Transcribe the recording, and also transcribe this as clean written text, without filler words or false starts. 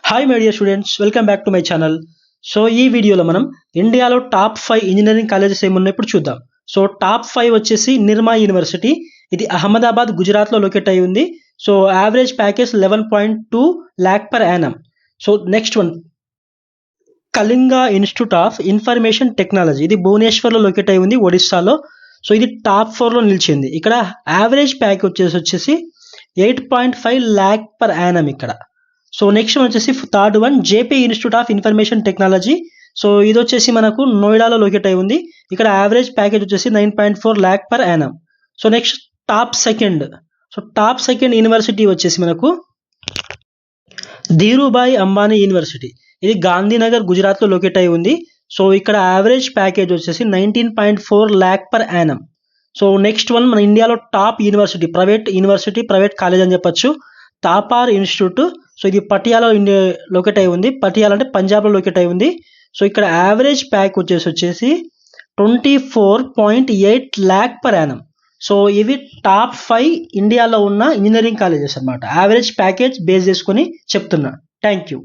Hi my dear students, welcome back to my channel. So ఈ వీడియోలో మనం ఇండియాలో టాప్ 5 ఇంజనీరింగ్ కాలేజెస్ ఏమున్నాయి ఇప్పుడు చూద్దాం. సో టాప్ 5 వచ్చేసి నిర్మా యూనివర్సిటీ. ఇది అహ్మదాబాద్, గుజరాత్లో లొకేట్ అయి ఉంది. So average package 11.2 lakh per annum. So next one Kalinga institute of information technology. ఇది భువనేశ్వర్లో లొకేట్ అయి ఉంది, ఒడిస్సాలో. సో ఇది టాప్ 4లో నిలిచింది. ఇక్కడ యావరేజ్ ప్యాకేజ్ వచ్చేసి 8.5 lakh per annum ఇక్కడ. సో నెక్స్ట్ వచ్చేసి third one JP institute of information technology. So ఇది వచ్చేసి మనకు నోయిడాలో లొకేట్ అయి ఉంది. ఇక్కడ యావరేజ్ ప్యాకేజ్ వచ్చేసి 9.4 lakh per annum. So next top second university వచ్చేసి మనకు ధీరుభాయ్ అంబానీ యూనివర్సిటీ. ఇది గాంధీనగర్, గుజరాత్లో లొకేట్ అయి ఉంది. సో ఇక్కడ యావరేజ్ ప్యాకేజ్ వచ్చేసి 19.4 lakh per annum. So next one మన ఇండియాలో టాప్ యూనివర్సిటీ, ప్రైవేట్ కాలేజ్ అని చెప్పొచ్చు, తాపార్ ఇన్స్టిట్యూట్. సో ఇది పటియాలో లొకేట్ అయి ఉంది. పటియాలా అంటే పంజాబ్లో లొకేట్ అయి ఉంది. సో ఇక్కడ యావరేజ్ ప్యాక్ వచ్చేసి 24.8 lakh per annum. సో ఇవి టాప్ 5 ఇండియాలో ఉన్న ఇంజనీరింగ్ కాలేజెస్ అన్నమాట. యావరేజ్ ప్యాకేజ్ బేస్ చేసుకొని చెప్తున్నా. Thank you.